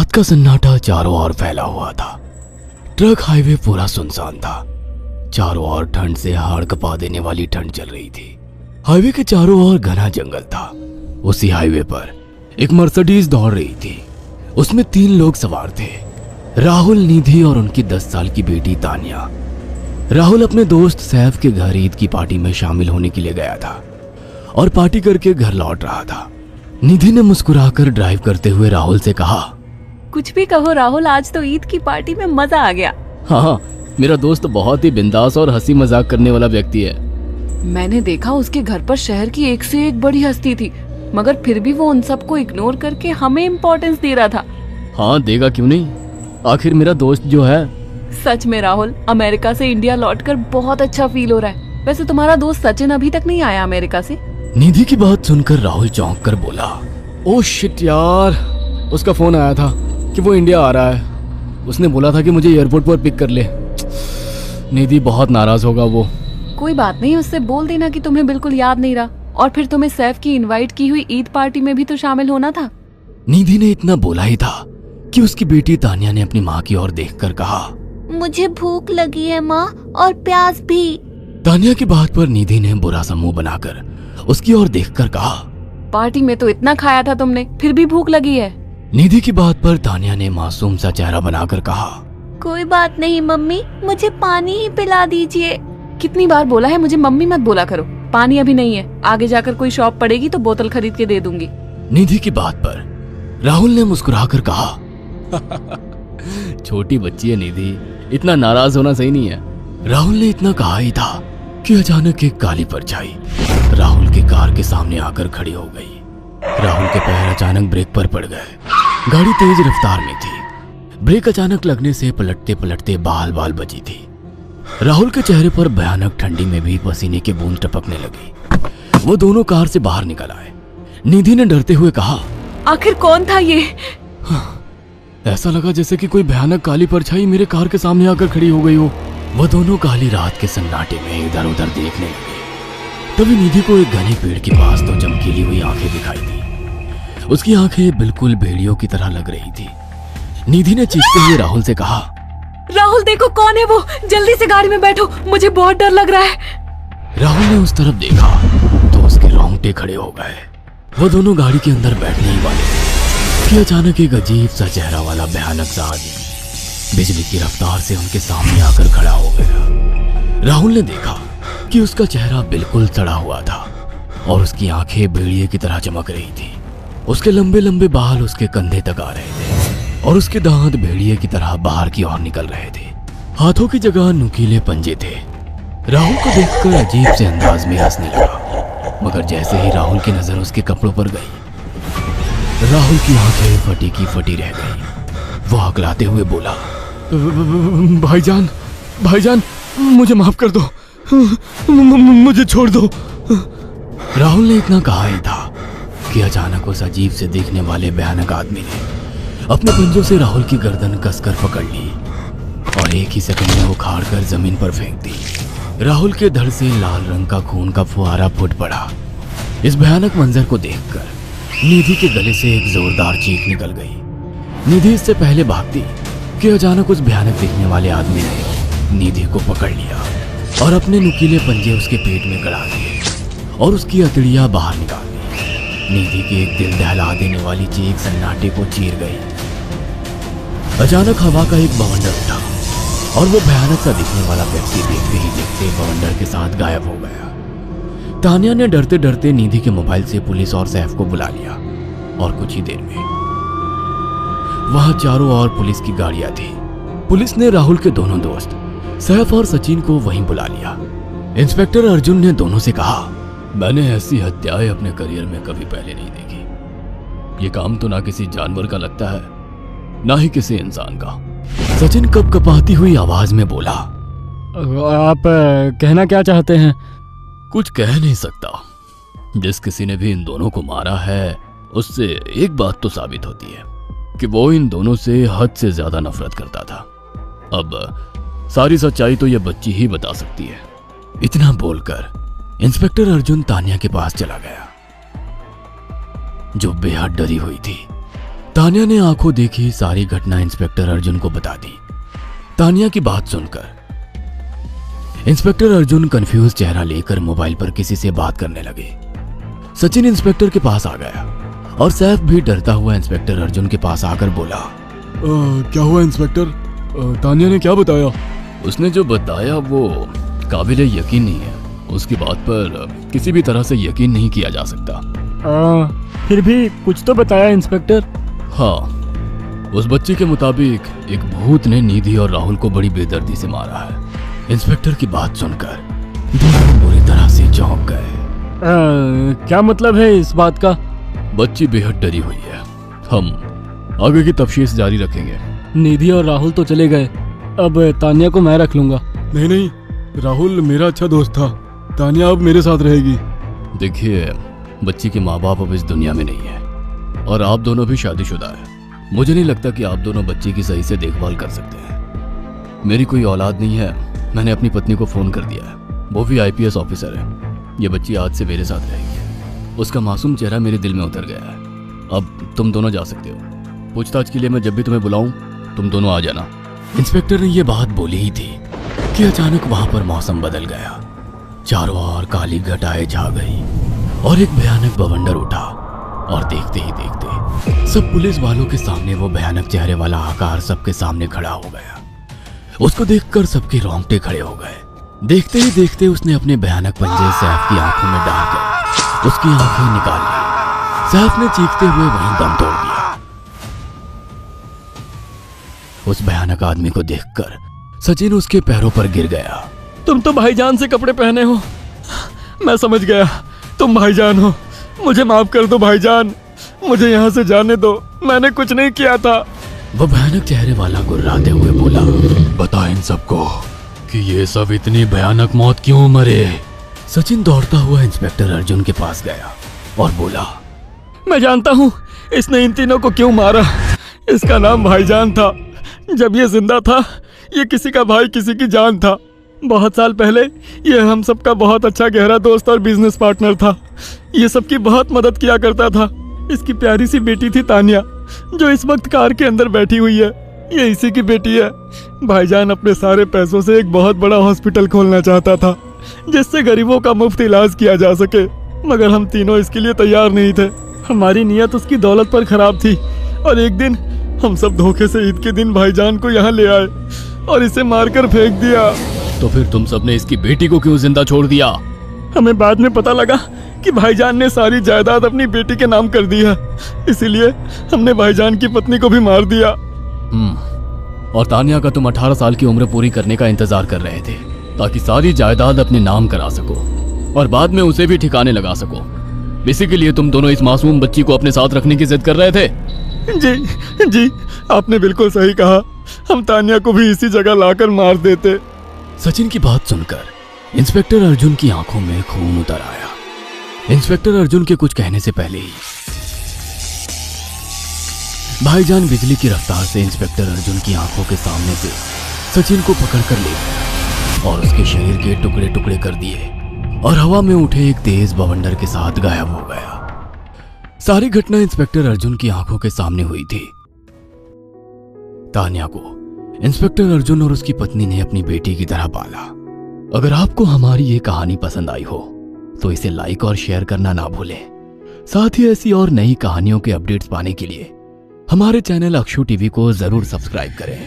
रात का सन्नाटा चारों ओर फैला हुआ था। ट्रक हाईवे पूरा सुनसान था। चारों ओर ठंड से हाड़ कपा देने वाली ठंड चल रही थी। हाईवे के चारों ओर घना जंगल था। उसी हाईवे पर एक मर्सिडीज दौड़ रही थी। उसमें 3 लोग सवार थे, राहुल, निधि और उनकी 10 साल की बेटी तानिया। राहुल अपने दोस्त सैफ के घर ईद की पार्टी में शामिल होने के लिए गया था और पार्टी करके घर लौट रहा था। निधि ने मुस्कुराकर ड्राइव करते हुए राहुल से कहा, कुछ भी कहो राहुल, आज तो ईद की पार्टी में मजा आ गया। हाँ, मेरा दोस्त बहुत ही बिंदास और हंसी मजाक करने वाला व्यक्ति है। मैंने देखा उसके घर पर शहर की एक से एक बड़ी हस्ती थी, मगर फिर भी वो उन सबको इग्नोर करके हमें इम्पोर्टेंस दे रहा था। हाँ, देगा क्यों नहीं, आखिर मेरा दोस्त जो है। सच में राहुल, अमेरिका से इंडिया लौटकर बहुत अच्छा फील हो रहा है। वैसे तुम्हारा दोस्त सचिन अभी तक नहीं आया अमेरिका से? निधि की बात सुनकर राहुल चौंक कर बोला, ओह शिट यार, उसका फोन आया था कि वो इंडिया आ रहा है। उसने बोला था कि मुझे एयरपोर्ट पर पिक कर ले। निधि बहुत नाराज होगा वो। कोई बात नहीं, उससे बोल देना कि तुम्हें बिल्कुल याद नहीं रहा और फिर तुम्हें सैफ की इनवाइट की हुई ईद पार्टी में भी तो शामिल होना था। निधि ने इतना बोला ही था कि उसकी बेटी तानिया ने अपनी माँ की ओर देखकर कहा, मुझे भूख लगी है माँ, और प्यास भी। तानिया की बात पर निधि ने बुरा सा मुंह बनाकर उसकी ओर देखकर कहा, पार्टी में तो इतना खाया था तुमने, फिर भी भूख लगी है। निधि की बात पर तानिया ने मासूम सा चेहरा बनाकर कहा, कोई बात नहीं मम्मी, मुझे पानी ही पिला दीजिए। कितनी बार बोला है मुझे मम्मी मत बोला करो। पानी अभी नहीं है, आगे जाकर कोई शॉप पड़ेगी तो बोतल खरीद के दे दूंगी। निधि की बात पर राहुल ने मुस्कुराकर कहा, छोटी बच्ची है निधि, इतना नाराज होना सही नहीं है। राहुल ने इतना कहा ही था कि अचानक एक काली परछाई राहुल की कार के सामने आकर खड़ी हो गई। राहुल के पैर अचानक ब्रेक पर पड़ गए। गाड़ी तेज रफ्तार में थी। ब्रेक अचानक लगने से पलटते पलटते बाल बाल बची थी। राहुल के चेहरे पर भयानक ठंडी में भी पसीने की बूंद टपकने लगी। वो दोनों कार से बाहर निकल आए। निधि ने डरते हुए कहा, आखिर कौन था ये? ऐसा लगा जैसे कि कोई भयानक काली परछाई मेरे कार के सामने आकर खड़ी हो गई हो। वह दोनों काली रात के सन्नाटे में इधर उधर देखने लगे। तभी निधि को एक घने पेड़ के पास 2 चमकीली हुई आंखें दिखाई दी। उसकी आंखें बिल्कुल भेड़ियों की तरह लग रही थी। निधि ने चीखते हुए राहुल से कहा, राहुल देखो कौन है वो, जल्दी से गाड़ी में बैठो, मुझे बहुत डर लग रहा है। राहुल ने उस तरफ देखा तो उसके रोंगटे खड़े हो गए। वो दोनों गाड़ी के अंदर बैठने ही वाले थे कि अचानक एक अजीब सा चेहरा वाला भयानक सा आदमी बिजली की रफ्तार से उनके सामने आकर खड़ा हो गया। राहुल ने देखा कि उसका चेहरा बिल्कुल सड़ा हुआ था और उसकी आंखें भेड़िए की तरह चमक रही थी। उसके लंबे लंबे बाल उसके कंधे तक आ रहे थे और उसके दांत भेड़िए की तरह बाहर की ओर निकल रहे थे। हाथों की जगह नुकीले पंजे थे। राहुल को देखकर अजीब से अंदाज में हंसने लगा, मगर जैसे ही राहुल की नजर उसके कपड़ों पर गई, राहुल की आंखें फटी की फटी रह गई। वो हकलाते हुए बोला, भाईजान, भाईजान, मुझे माफ कर दो, मुझे छोड़ दो। राहुल ने इतना कहा ही था कि अचानक उस अजीब से दिखने वाले भयानक आदमी ने अपने पंजों से राहुल की गर्दन कसकर पकड़ ली और एक ही सेकंड में उखाड़ कर जमीन पर फेंक दी। राहुल के धड़ से लाल रंग का खून का फुहारा फूट पड़ा। इस भयानक मंजर को देखकर निधि के गले से एक जोरदार चीख निकल गई। निधि इससे पहले भागती कि अचानक उस भयानक दिखने वाले आदमी ने निधि को पकड़ लिया और अपने नुकीले पंजे उसके पेट में गड़ा दिए और उसकी अतड़ियां बाहर निकाल दी। निधि की एक दिल दहला देने वाली चीख सन्नाटे को चीर गई। अचानक हवा का एक बवंडर उठा और वो भयानक सा दिखने वाला व्यक्ति देखते ही देखते बवंडर के साथ गायब हो गया। तानिया ने डरते डरते निधि के मोबाइल से पुलिस और सैफ को बुला लिया और कुछ ही देर में वहां चारों ओर पुलिस की गाड़ियां थी। पुलिस ने राहुल के दोनों दोस्त सैफ और सचिन को वहीं बुला लिया। इंस्पेक्टर अर्जुन ने दोनों से कहा, मैंने ऐसी हत्याएं अपने करियर में कभी पहले नहीं देखी। ये काम तो ना किसी जानवर का लगता है, ना ही किसी इंसान का। सचिन कपकपाती हुई आवाज में बोला, आप कहना क्या चाहते हैं? कुछ कह नहीं सकता। जिस किसी ने भी इन दोनों को मारा है उससे एक बात तो साबित होती है कि वो इन दोनों से हद से ज्यादा नफरत करता था। अब सारी सच्चाई तो ये बच्ची ही बता सकती है। इतना बोलकर इंस्पेक्टर अर्जुन तानिया के पास चला गया, जो बेहद डरी हुई थी। तानिया ने आंखों देखी सारी घटना इंस्पेक्टर अर्जुन को बता दी। तानिया की बात सुनकर इंस्पेक्टर अर्जुन कंफ्यूज चेहरा लेकर मोबाइल पर किसी से बात करने लगे। सचिन इंस्पेक्टर के पास आ गया और सैफ भी डरता हुआ इंस्पेक्टर अर्जुन के पास आकर बोला, क्या हुआ इंस्पेक्टर? तानिया ने क्या बताया? उसने जो बताया वो काबिले यकीन नहीं है। उसकी बात पर किसी भी तरह से यकीन नहीं किया जा सकता। फिर भी कुछ तो बताया इंस्पेक्टर। हाँ, उस बच्ची के मुताबिक एक भूत ने निधि और राहुल को बड़ी बेदर्दी से मारा है। इंस्पेक्टर की बात सुनकर दोनों बुरी तरह से चौंक गए। क्या मतलब है इस बात का? बच्ची बेहद डरी हुई है। हम आगे की तफ्तीश जारी रखेंगे। निधि और राहुल तो चले गए, अब तानिया को मैं रख लूंगा। नहीं नहीं, राहुल मेरा अच्छा दोस्त था। तानिया अब मेरे साथ रहेगी। देखिए, बच्ची के माँ बाप अब इस दुनिया में नहीं है और आप दोनों भी शादीशुदा है। मुझे नहीं लगता कि आप दोनों बच्ची की सही से देखभाल कर सकते हैं। मेरी कोई औलाद नहीं है। मैंने अपनी पत्नी को फोन कर दिया है, वो भी IPS ऑफिसर है। ये बच्ची आज से मेरे साथ रहेगी। उसका मासूम चेहरा मेरे दिल में उतर गया है। अब तुम दोनों जा सकते हो। पूछताछ के लिए मैं जब भी तुम्हें बुलाऊं तुम दोनों आ जाना। इंस्पेक्टर ने ये बात बोली ही थी कि अचानक वहां पर मौसम बदल गया। चारों ओर काली घटाएं छा गई और एक भयानक बवंडर उठा और देखते ही देखते सब पुलिस वालों के सामने वो भयानक चेहरे वाला आकार सबके सामने खड़ा हो गया। उसको देखकर सबके रोंगटे खड़े हो गए। देखते ही देखते उसने अपने भयानक पंजे सैफ की आंखों में डालकर उसकी आंखें निकाल ली। सैफ ने चीखते हुए वहीं दम तोड़ दिया। उस भयानक आदमी को देखकर सचिन उसके पैरों पर गिर गया। तुम तो भाईजान से कपड़े पहने हो। मैं समझ गया, तुम भाईजान हो। मुझे माफ कर दो भाईजान, मुझे यहाँ से जाने दो। मैंने कुछ नहीं किया था। वो भयानक चेहरे वाला गुर्राते हुए बोला, बता इन सबको कि ये सब इतनी भयानक मौत क्यों मरे। सचिन दौड़ता हुआ इंस्पेक्टर अर्जुन के पास गया और बोला, मैं जानता हूँ इसने इन तीनों को क्यों मारा। इसका नाम भाईजान था। जब ये जिंदा था ये किसी का भाई किसी की जान था। बहुत साल पहले ये हम सबका बहुत अच्छा गहरा दोस्त और बिजनेस पार्टनर था। ये सबकी बहुत मदद किया करता था। इसकी प्यारी सी बेटी थी तानिया, जो इस वक्त कार के अंदर बैठी हुई है। ये इसी की बेटी है। भाईजान अपने सारे पैसों से एक बहुत बड़ा हॉस्पिटल खोलना चाहता था जिससे गरीबों का मुफ्त इलाज किया जा सके, मगर हम तीनों इसके लिए तैयार नहीं थे। हमारी नीयत उसकी दौलत पर खराब थी और एक दिन हम सब धोखे से ईद के दिन भाईजान को यहाँ ले आए और इसे मारकर फेंक दिया। तो फिर तुम सबने इसकी बेटी को क्यों जिंदा छोड़ दिया? हमें बाद में पता लगा कि भाईजान ने सारी जायदाद अपनी बेटी के नाम कर दी है, इसीलिए हमने भाईजान की पत्नी को भी मार दिया। और तानिया का तुम 18 साल की उम्र पूरी करने का इंतजार कर रहे थे ताकि सारी जायदाद अपने नाम करा सको और बाद में उसे भी ठिकाने लगा सको। इसी के लिए तुम दोनों इस मासूम बच्ची को अपने साथ रखने की जिद कर रहे थे। जी, आपने बिल्कुल सही कहा। हम तानिया को भी इसी जगह लाकर मार देते। सचिन की बात सुनकर इंस्पेक्टर अर्जुन की आंखों में खून उतर आया। इंस्पेक्टर अर्जुन के कुछ कहने से पहले ही भाईजान बिजली की रफ्तार से इंस्पेक्टर अर्जुन की आंखों के सामने से सचिन को पकड़कर ले गया और उसके शरीर के टुकड़े टुकड़े कर दिए और हवा में उठे एक तेज बवंडर के साथ गायब हो गया। सारी घटना इंस्पेक्टर अर्जुन की आंखों के सामने हुई थी। तानिया को इंस्पेक्टर अर्जुन और उसकी पत्नी ने अपनी बेटी की तरह पाला। अगर आपको हमारी ये कहानी पसंद आई हो तो इसे लाइक और शेयर करना ना भूलें। साथ ही ऐसी और नई कहानियों के अपडेट्स पाने के लिए हमारे चैनल अक्षु टीवी को जरूर सब्सक्राइब करें।